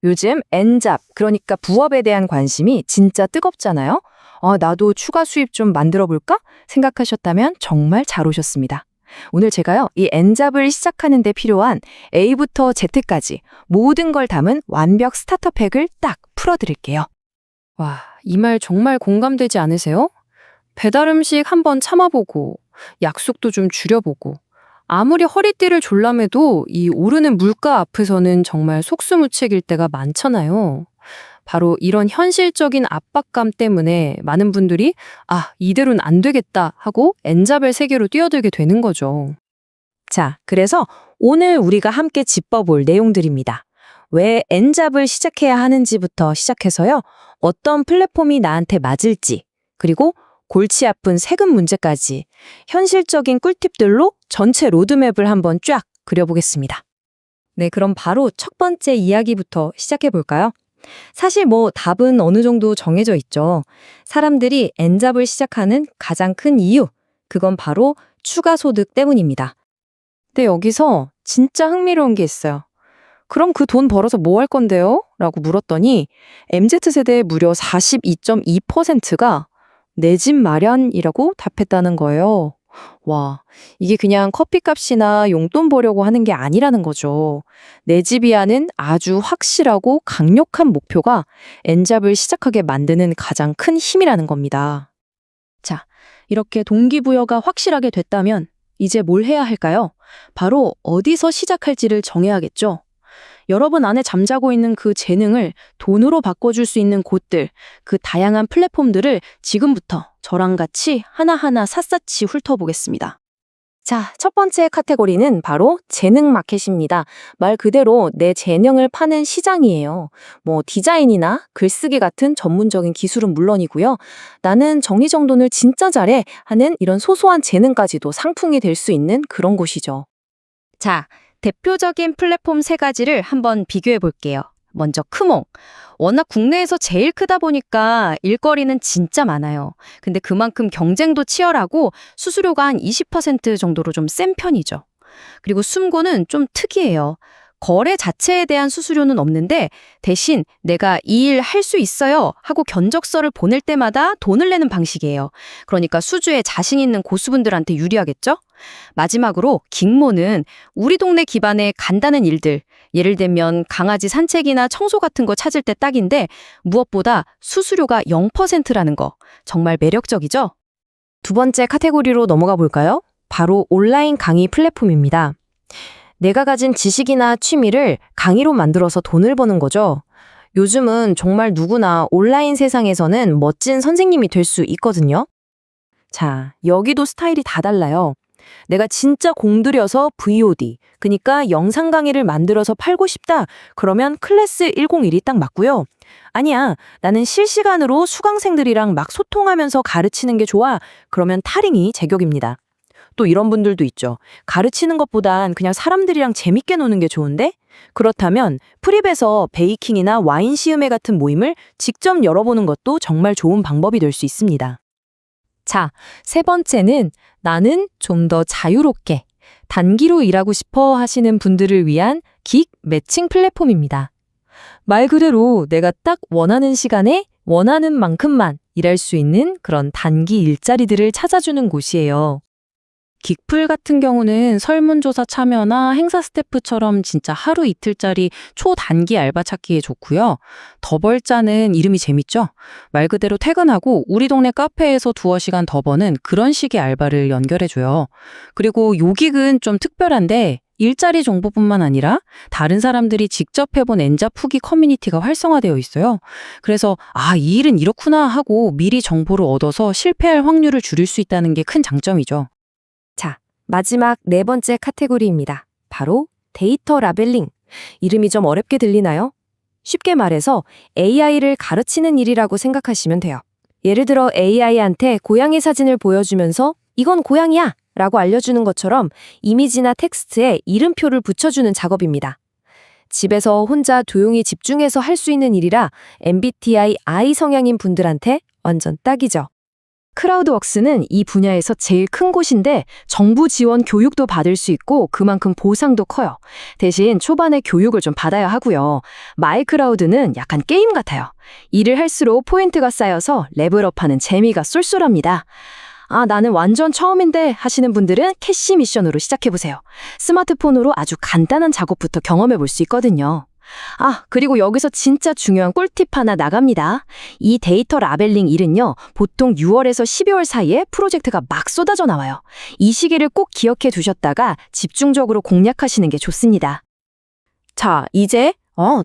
요즘 N잡, 그러니까 부업에 대한 관심이 진짜 뜨겁잖아요. 나도 추가 수입 좀 만들어 볼까? 생각하셨다면 정말 잘 오셨습니다. 오늘 제가요, 이 N잡을 시작하는 데 필요한 A부터 Z까지 모든 걸 담은 완벽 스타터 팩을 딱 풀어드릴게요. 와, 이 말 정말 공감되지 않으세요? 배달 음식 한번 참아보고, 약속도 좀 줄여보고, 아무리 허리띠를 졸라매도 이 오르는 물가 앞에서는 정말 속수무책일 때가 많잖아요. 바로 이런 현실적인 압박감 때문에 많은 분들이 이대로는 안 되겠다 하고 N잡의 세계로 뛰어들게 되는 거죠. 자, 그래서 오늘 우리가 함께 짚어볼 내용들입니다. 왜 N잡을 시작해야 하는지부터 시작해서요. 어떤 플랫폼이 나한테 맞을지, 그리고 골치 아픈 세금 문제까지 현실적인 꿀팁들로 전체 로드맵을 한번 쫙 그려보겠습니다. 네, 그럼 바로 첫 번째 이야기부터 시작해 볼까요? 사실 답은 어느 정도 정해져 있죠. 사람들이 N잡을 시작하는 가장 큰 이유, 그건 바로 추가 소득 때문입니다. 근데 여기서 진짜 흥미로운 게 있어요. 그럼 그 돈 벌어서 뭐 할 건데요? 라고 물었더니 MZ세대의 무려 42.2%가 내 집 마련이라고 답했다는 거예요. 와, 이게 그냥 커피값이나 용돈 벌려고 하는 게 아니라는 거죠. 내 집이야는 아주 확실하고 강력한 목표가 N잡을 시작하게 만드는 가장 큰 힘이라는 겁니다. 자, 이렇게 동기부여가 확실하게 됐다면 이제 뭘 해야 할까요? 바로 어디서 시작할지를 정해야겠죠. 여러분 안에 잠자고 있는 그 재능을 돈으로 바꿔줄 수 있는 곳들, 그 다양한 플랫폼들을 지금부터 저랑 같이 하나하나 샅샅이 훑어보겠습니다. 자, 첫 번째 카테고리는 바로 재능 마켓입니다. 말 그대로 내 재능을 파는 시장이에요. 디자인이나 글쓰기 같은 전문적인 기술은 물론이고요. 나는 정리정돈을 진짜 잘해 하는 이런 소소한 재능까지도 상품이 될 수 있는 그런 곳이죠. 자, 대표적인 플랫폼 세 가지를 한번 비교해 볼게요. 먼저 크몽. 워낙 국내에서 제일 크다 보니까 일거리는 진짜 많아요. 근데 그만큼 경쟁도 치열하고 수수료가 한 20% 정도로 좀 센 편이죠. 그리고 숨고는 좀 특이해요. 거래 자체에 대한 수수료는 없는데 대신 내가 이 일 할 수 있어요 하고 견적서를 보낼 때마다 돈을 내는 방식이에요. 그러니까 수주에 자신 있는 고수분들한테 유리하겠죠? 마지막으로 긱모는 우리 동네 기반의 간단한 일들, 예를 들면 강아지 산책이나 청소 같은 거 찾을 때 딱인데 무엇보다 수수료가 0%라는 거 정말 매력적이죠? 두 번째 카테고리로 넘어가 볼까요? 바로 온라인 강의 플랫폼입니다. 내가 가진 지식이나 취미를 강의로 만들어서 돈을 버는 거죠. 요즘은 정말 누구나 온라인 세상에서는 멋진 선생님이 될 수 있거든요. 자, 여기도 스타일이 다 달라요. 내가 진짜 공들여서 VOD, 그러니까 영상 강의를 만들어서 팔고 싶다. 그러면 클래스 101이 딱 맞고요. 아니야, 나는 실시간으로 수강생들이랑 막 소통하면서 가르치는 게 좋아. 그러면 타링이 제격입니다. 또 이런 분들도 있죠. 가르치는 것보단 그냥 사람들이랑 재밌게 노는 게 좋은데? 그렇다면 프립에서 베이킹이나 와인 시음회 같은 모임을 직접 열어보는 것도 정말 좋은 방법이 될 수 있습니다. 자, 세 번째는 나는 좀 더 자유롭게 단기로 일하고 싶어 하시는 분들을 위한 긱 매칭 플랫폼입니다. 말 그대로 내가 딱 원하는 시간에 원하는 만큼만 일할 수 있는 그런 단기 일자리들을 찾아주는 곳이에요. 긱플 같은 경우는 설문조사 참여나 행사 스태프처럼 진짜 하루 이틀짜리 초단기 알바 찾기에 좋고요. 더벌자는 이름이 재밌죠? 말 그대로 퇴근하고 우리 동네 카페에서 두어 시간 더 버는 그런 식의 알바를 연결해줘요. 그리고 요긱은 좀 특별한데 일자리 정보뿐만 아니라 다른 사람들이 직접 해본 N잡 후기 커뮤니티가 활성화되어 있어요. 그래서 이 일은 이렇구나 하고 미리 정보를 얻어서 실패할 확률을 줄일 수 있다는 게 큰 장점이죠. 자, 마지막 네 번째 카테고리입니다. 바로 데이터 라벨링. 이름이 좀 어렵게 들리나요? 쉽게 말해서 AI를 가르치는 일이라고 생각하시면 돼요. 예를 들어 AI한테 고양이 사진을 보여주면서 이건 고양이야! 라고 알려주는 것처럼 이미지나 텍스트에 이름표를 붙여주는 작업입니다. 집에서 혼자 조용히 집중해서 할 수 있는 일이라 MBTI I 성향인 분들한테 완전 딱이죠. 크라우드웍스는 이 분야에서 제일 큰 곳인데 정부 지원 교육도 받을 수 있고 그만큼 보상도 커요. 대신 초반에 교육을 좀 받아야 하고요. 마이크라우드는 약간 게임 같아요. 일을 할수록 포인트가 쌓여서 레벨업하는 재미가 쏠쏠합니다. 아, 나는 완전 처음인데 하시는 분들은 캐시 미션으로 시작해보세요. 스마트폰으로 아주 간단한 작업부터 경험해볼 수 있거든요. 아, 그리고 여기서 진짜 중요한 꿀팁 하나 나갑니다. 이 데이터 라벨링 일은요, 보통 6월에서 12월 사이에 프로젝트가 막 쏟아져 나와요. 이 시기를 꼭 기억해 두셨다가 집중적으로 공략하시는 게 좋습니다. 자, 이제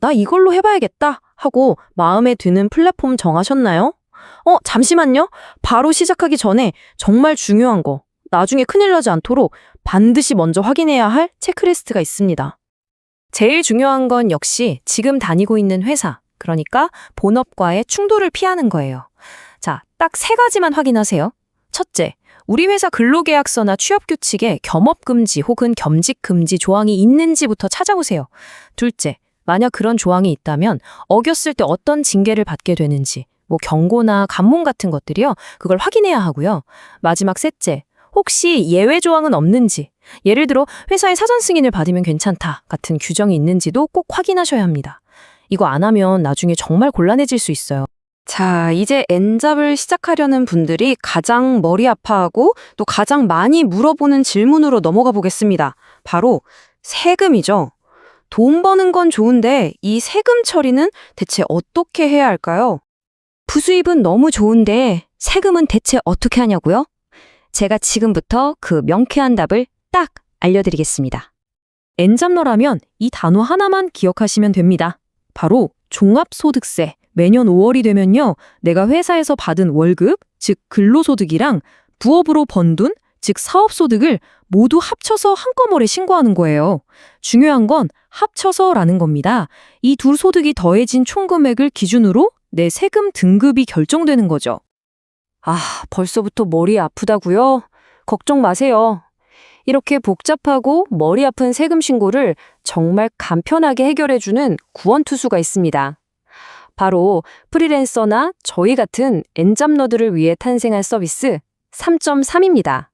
나 이걸로 해봐야겠다 하고 마음에 드는 플랫폼 정하셨나요? 잠시만요. 바로 시작하기 전에 정말 중요한 거, 나중에 큰일 나지 않도록 반드시 먼저 확인해야 할 체크리스트가 있습니다. 제일 중요한 건 역시 지금 다니고 있는 회사, 그러니까 본업과의 충돌을 피하는 거예요. 자, 딱 3가지만 확인하세요. 첫째, 우리 회사 근로계약서나 취업규칙에 겸업금지 혹은 겸직금지 조항이 있는지부터 찾아보세요. 둘째, 만약 그런 조항이 있다면 어겼을 때 어떤 징계를 받게 되는지, 뭐 경고나 감문 같은 것들이요, 그걸 확인해야 하고요. 마지막 셋째, 혹시 예외 조항은 없는지, 예를 들어 회사의 사전 승인을 받으면 괜찮다 같은 규정이 있는지도 꼭 확인하셔야 합니다. 이거 안 하면 나중에 정말 곤란해질 수 있어요. 자, 이제 N잡을 시작하려는 분들이 가장 머리 아파하고 또 가장 많이 물어보는 질문으로 넘어가 보겠습니다. 바로 세금이죠. 돈 버는 건 좋은데 이 세금 처리는 대체 어떻게 해야 할까요? 부수입은 너무 좋은데 세금은 대체 어떻게 하냐고요? 제가 지금부터 그 명쾌한 답을 딱 알려드리겠습니다. N잡러라면 이 단어 하나만 기억하시면 됩니다. 바로 종합소득세. 매년 5월이 되면요, 내가 회사에서 받은 월급, 즉 근로소득이랑 부업으로 번 돈, 즉 사업소득을 모두 합쳐서 한꺼번에 신고하는 거예요. 중요한 건 합쳐서라는 겁니다. 이 두 소득이 더해진 총금액을 기준으로 내 세금 등급이 결정되는 거죠. 아, 벌써부터 머리 아프다고요? 걱정 마세요. 이렇게 복잡하고 머리 아픈 세금 신고를 정말 간편하게 해결해주는 구원투수가 있습니다. 바로 프리랜서나 저희 같은 N잡러들을 위해 탄생한 서비스 3.3입니다.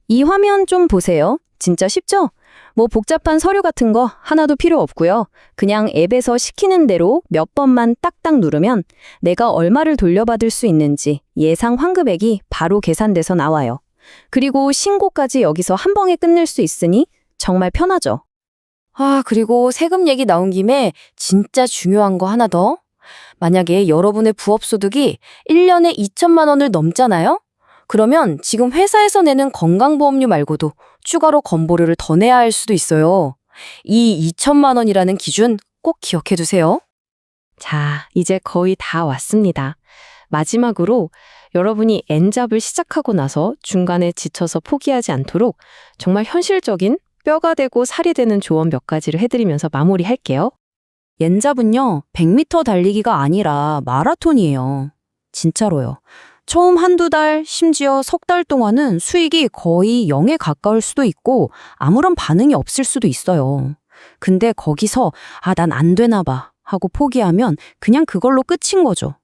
이 화면 좀 보세요. 진짜 쉽죠? 뭐 복잡한 서류 같은 거 하나도 필요 없고요. 그냥 앱에서 시키는 대로 몇 번만 딱딱 누르면 내가 얼마를 돌려받을 수 있는지 예상 환급액이 바로 계산돼서 나와요. 그리고 신고까지 여기서 한 방에 끝낼 수 있으니 정말 편하죠. 아, 그리고 세금 얘기 나온 김에 진짜 중요한 거 하나 더. 만약에 여러분의 부업소득이 1년에 2천만 원을 넘잖아요? 그러면 지금 회사에서 내는 건강보험료 말고도 추가로 건보료를 더 내야 할 수도 있어요. 이 2천만 원이라는 기준 꼭 기억해 두세요. 자, 이제 거의 다 왔습니다. 마지막으로 여러분이 N잡을 시작하고 나서 중간에 지쳐서 포기하지 않도록 정말 현실적인 뼈가 되고 살이 되는 조언 몇 가지를 해드리면서 마무리할게요. N잡은요, 100m 달리기가 아니라 마라톤이에요. 진짜로요. 처음 한두 달, 심지어 석 달 동안은 수익이 거의 0에 가까울 수도 있고 아무런 반응이 없을 수도 있어요. 근데 거기서 난 안 되나 봐 하고 포기하면 그냥 그걸로 끝인 거죠.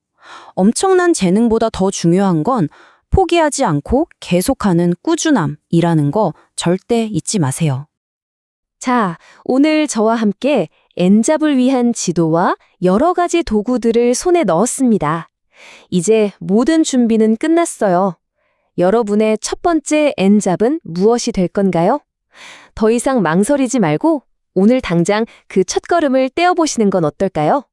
엄청난 재능보다 더 중요한 건 포기하지 않고 계속하는 꾸준함이라는 거 절대 잊지 마세요. 자, 오늘 저와 함께 N잡을 위한 지도와 여러 가지 도구들을 손에 넣었습니다. 이제 모든 준비는 끝났어요. 여러분의 첫 번째 N잡은 무엇이 될 건가요? 더 이상 망설이지 말고 오늘 당장 그 첫걸음을 떼어보시는 건 어떨까요?